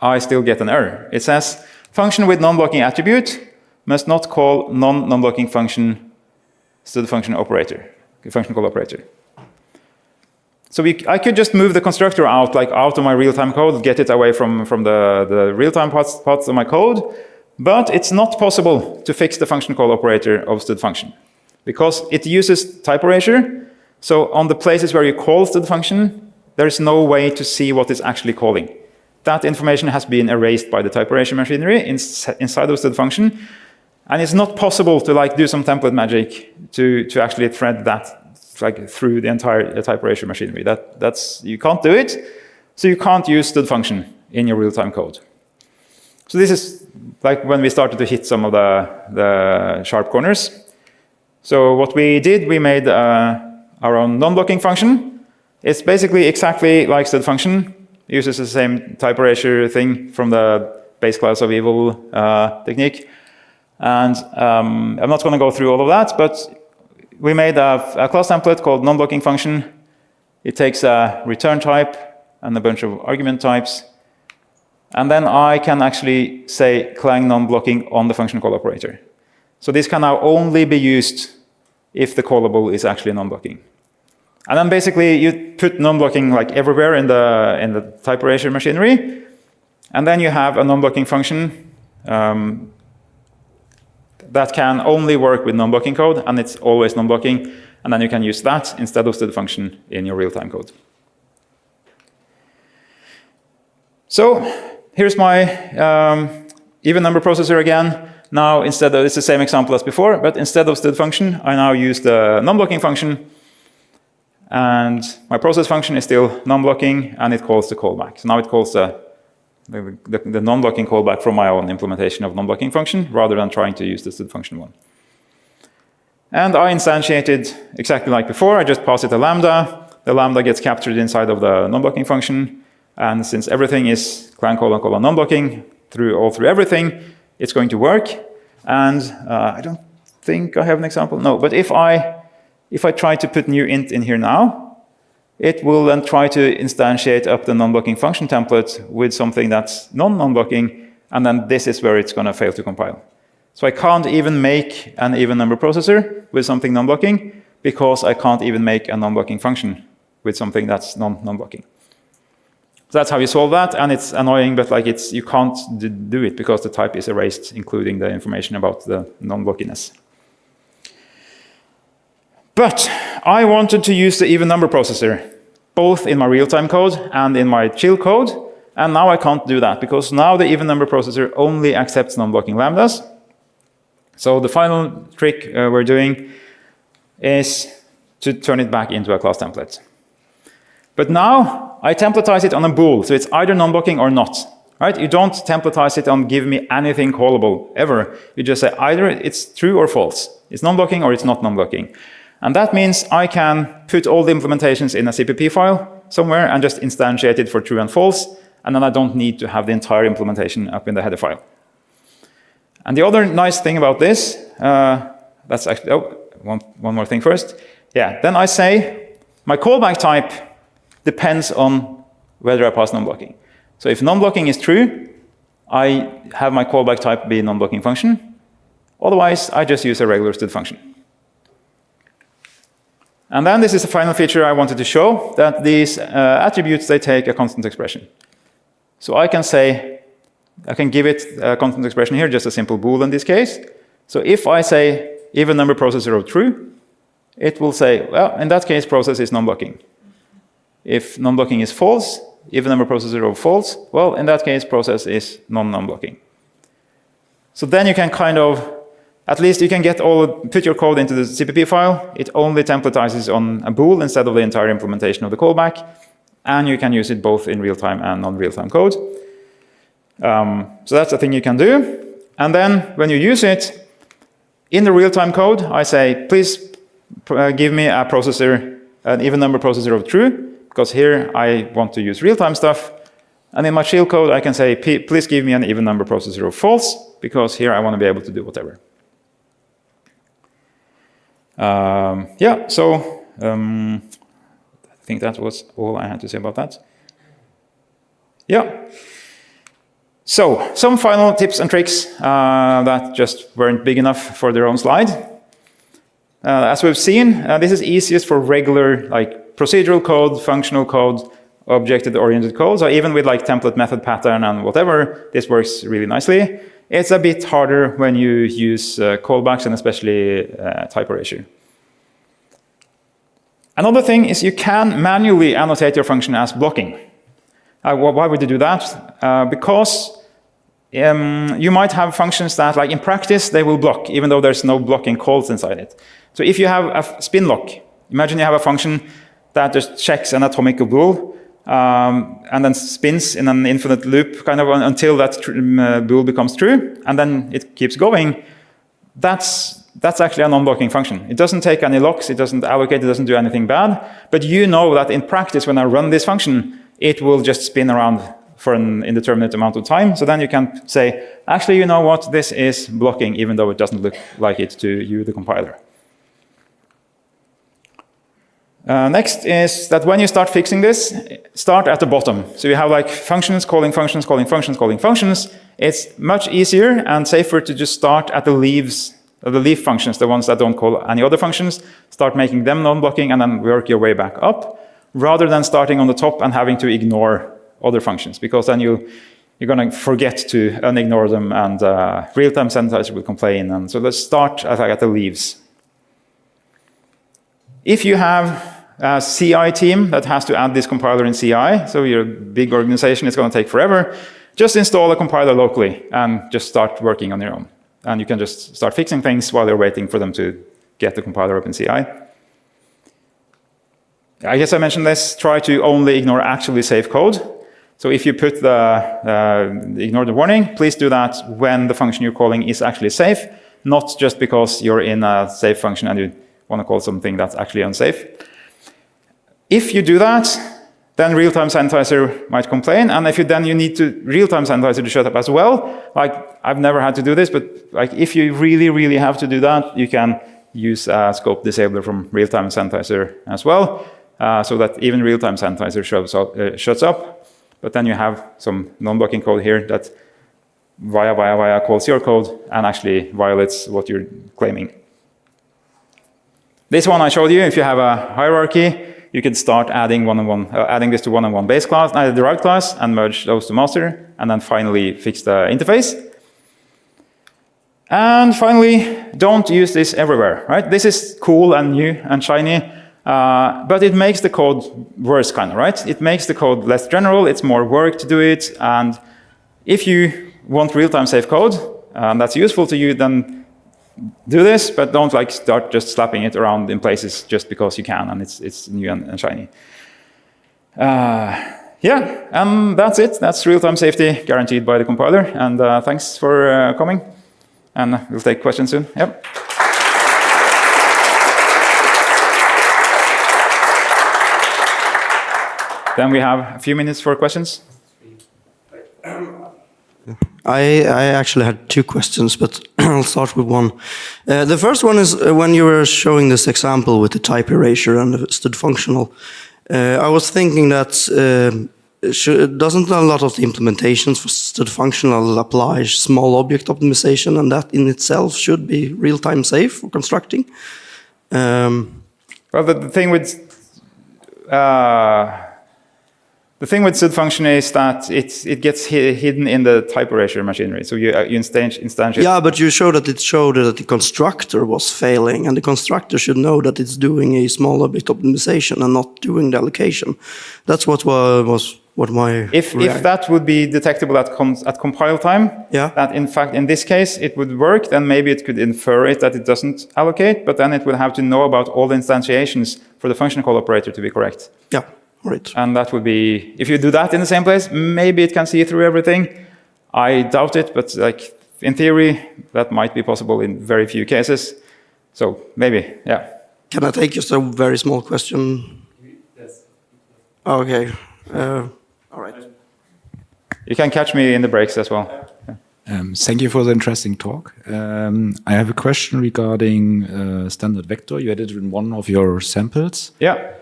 I still get an error. It says, function with non-blocking attribute must not call non-blocking function stud function operator, function call operator. So I could just move the constructor out of my real-time code, get it away from the real-time parts of my code, but it's not possible to fix the function call operator of stud function because it uses type erasure. So on the places where you call stud function, there is no way to see what it's actually calling. That information has been erased by the type erasure machinery inside of stud function, and it's not possible to do some template magic to actually thread that through the entire type erasure machinery. You can't do it. So you can't use stud function in your real-time code. So this is like when we started to hit some of the sharp corners. So what we did, we made our own non-blocking function. It's basically exactly like stud function. It uses the same type erasure thing from the base class of evil technique. And I'm not going to go through all of that, but we made a class template called non-blocking function. It takes a return type and a bunch of argument types. And then I can actually say Clang non-blocking on the function call operator. So this can now only be used if the callable is actually non-blocking. And then basically you put non-blocking like everywhere in the type erasure machinery. And then you have a non-blocking function that can only work with non-blocking code, and it's always non-blocking. And then you can use that instead of stud function in your real-time code. So here's my even number processor again. Now, instead of, it's the same example as before, but instead of stud function, I now use the non-blocking function. And my process function is still non-blocking, and it calls the callback. So now it calls the non-blocking callback from my own implementation of non-blocking function, rather than trying to use the stud function one. And I instantiated exactly like before. I just pass it a lambda. The lambda gets captured inside of the non-blocking function. And since everything is Clang : non-blocking all through everything, it's going to work. And I don't think I have an example. No, but if I try to put new int in here now, it will then try to instantiate up the non-blocking function template with something that's non-blocking, and then this is where it's going to fail to compile. So I can't even make an even number processor with something non-blocking, because I can't even make a non-blocking function with something that's non-blocking. So that's how you solve that, and it's annoying, but like you can't do it because the type is erased, including the information about the non-blockiness. But I wanted to use the even number processor, both in my real-time code and in my chill code, and now I can't do that, because now the even number processor only accepts non-blocking lambdas. So the final trick we're doing is to turn it back into a class template. But now I templatize it on a bool, so it's either non-blocking or not. Right? You don't templatize it on give me anything callable ever. You just say either it's true or false. It's non-blocking or it's not non-blocking. And that means I can put all the implementations in a CPP file somewhere and just instantiate it for true and false, and then I don't need to have the entire implementation up in the header file. And the other nice thing about this, that's actually, one more thing first. Yeah, then I say my callback type depends on whether I pass non-blocking. So if non-blocking is true, I have my callback type be non-blocking function. Otherwise, I just use a regular stud function. And then this is the final feature I wanted to show, that these attributes, they take a constant expression. So I can say, I can give it a constant expression here, just a simple bool in this case. So if I say even number processor of true, it will say, well, in that case, process is non-blocking. If non-blocking is false, even number processor of false, well, in that case, process is non-blocking. So then you can kind of, at least you can get put your code into the CPP file. It only templatizes on a bool instead of the entire implementation of the callback. And you can use it both in real-time and non-real-time code. So that's the thing you can do. And then when you use it, in the real-time code, I say, please give me a processor, an even number processor of true, because here I want to use real-time stuff. And in my chill code, I can say, please give me an even number processor of false, because here I want to be able to do whatever. Yeah, so I think that was all I had to say about that. Yeah. So, some final tips and tricks that just weren't big enough for their own slide. As we've seen, this is easiest for regular like procedural code, functional code, object-oriented code. So even with like template method pattern and whatever, this works really nicely. It's a bit harder when you use callbacks and especially type erasure. Another thing is you can manually annotate your function as blocking. Why would you do that? Because you might have functions that, like in practice, they will block, even though there's no blocking calls inside it. So if you have a spin lock, imagine you have a function that just checks an atomic bool, and then spins in an infinite loop kind of until that bool becomes true, and then it keeps going, that's actually a non-blocking function. It doesn't take any locks, it doesn't allocate, it doesn't do anything bad, but you know that in practice when I run this function, it will just spin around for an indeterminate amount of time. So then you can say, actually, you know what, this is blocking, even though it doesn't look like it to you, the compiler. Next is that when you start fixing this, start at the bottom. So you have like functions, calling functions, calling functions, calling functions. It's much easier and safer to just start at the leaves, the leaf functions, the ones that don't call any other functions. Start making them non-blocking and then work your way back up, rather than starting on the top and having to ignore other functions, because then you're going to forget to unignore them, and real-time synthesizer will complain. And so let's start at the leaves. If you have a CI team that has to add this compiler in CI, so you're a big organization, it's going to take forever, just install a compiler locally and just start working on your own. And you can just start fixing things while you're waiting for them to get the compiler up in CI. I guess I mentioned this, try to only ignore actually safe code. So if you put ignore the warning, please do that when the function you're calling is actually safe, not just because you're in a safe function and you want to call something that's actually unsafe. If you do that, then real-time synthesizer might complain, and if you need to real-time synthesizer to shut up as well, like I've never had to do this, but like if you really, really have to do that, you can use a scope disabler from real-time synthesizer as well, so that even real-time synthesizer shuts up. But then you have some non-blocking code here that via calls your code and actually violates what you're claiming. This one I showed you, if you have a hierarchy, you could start adding this to one-on-one base class, derived class, and merge those to master, and then finally fix the interface. And finally, don't use this everywhere, right? This is cool and new and shiny, but it makes the code worse, kind of, right? It makes the code less general, it's more work to do it, and if you want real-time safe code, and that's useful to you, then do this, but don't like start just slapping it around in places just because you can, and it's new and shiny. Yeah, and that's it. That's real-time safety guaranteed by the compiler, and thanks for coming, and we'll take questions soon. Yep. Then we have a few minutes for questions. I actually had two questions, but I'll start with one. The first one is when you were showing this example with the type erasure and the std functional, I was thinking that doesn't a lot of the implementations for std functional apply small object optimization, and that in itself should be real-time safe for constructing? Well, the thing with std function is that it gets hidden in the type erasure machinery. So you instantiate. Yeah, but you showed that it showed that the constructor was failing, and the constructor should know that it's doing a small object optimization and not doing the allocation. That's what my if that would be detectable at compile time, yeah, that in fact in this case it would work, then maybe it could infer it that it doesn't allocate, but then it would have to know about all the instantiations for the function call operator to be correct. Yeah. Right. And that would be, if you do that in the same place, maybe it can see through everything. I doubt it, but like in theory, that might be possible in very few cases. So maybe, yeah. Can I take just a very small question? Yes. Okay. All right. You can catch me in the breaks as well. Yeah. Thank you for the interesting talk. I have a question regarding standard vector. You had it in one of your samples. Yeah.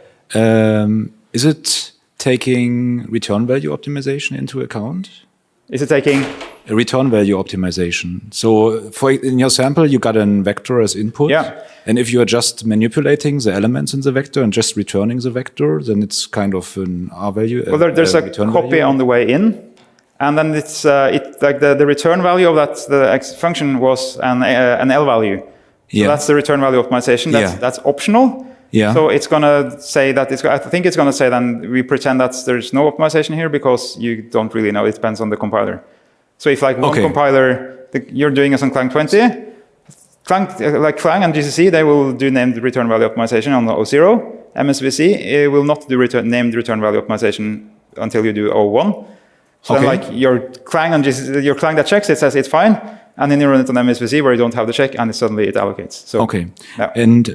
Is it taking return value optimization into account? Is it taking? A return value optimization. So in your sample, you got a vector as input. Yeah. And if you are just manipulating the elements in the vector and just returning the vector, then it's kind of an R value. Well, there's a copy value on the way in. And then it's like the return value of that the X function was an L value. So yeah. That's the return value optimization. That's optional. Yeah. So it's going to say that I think it's going to say then we pretend that there's no optimization here because you don't really know. It depends on the compiler. So if like one compiler you're doing is on Clang 20, like Clang and GCC, they will do named return value optimization on the 0. MSVC will not do named return value optimization until you do O1. So then, like your Clang that checks it says it's fine, and then you run it on MSVC where you don't have the check, and suddenly it allocates. So Okay. yeah. And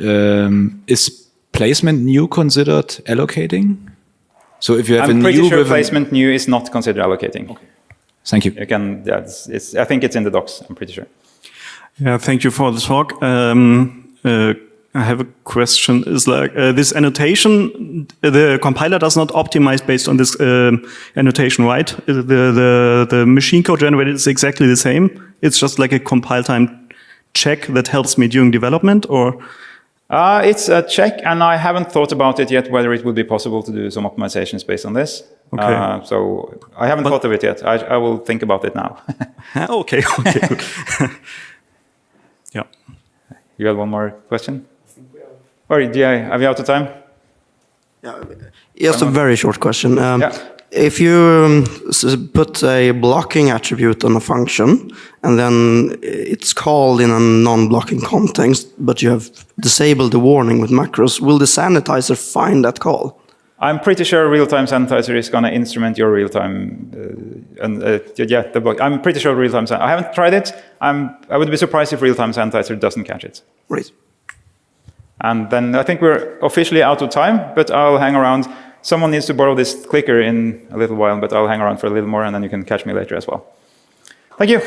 is placement new considered allocating? So if you have I'm a pretty new sure with placement new is not considered allocating. Okay. Thank you. You can, yeah, I think it's in the docs. I'm pretty sure. Yeah, thank you for the talk. I have a question. Is like this annotation, the compiler does not optimize based on this annotation, right? The machine code generated is exactly the same. It's just like a compile time check that helps me during development, or? It's a check, and I haven't thought about it yet whether it would be possible to do some optimizations based on this. Okay. So I haven't thought of it yet. I will think about it now. Okay, okay, good. Yeah. You had one more question? Or are you out of time? Yeah, just a very short question. Yeah. If you put a blocking attribute on a function, and then it's called in a non-blocking context, but you have disabled the warning with macros, will the sanitizer find that call? I'm pretty sure real-time sanitizer is going to instrument your real-time, the block. I'm pretty sure real-time sanitizer. I haven't tried it. I would be surprised if real-time sanitizer doesn't catch it. Right. And then I think we're officially out of time, but I'll hang around. Someone needs to borrow this clicker in a little while, but I'll hang around for a little more, and then you can catch me later as well. Thank you.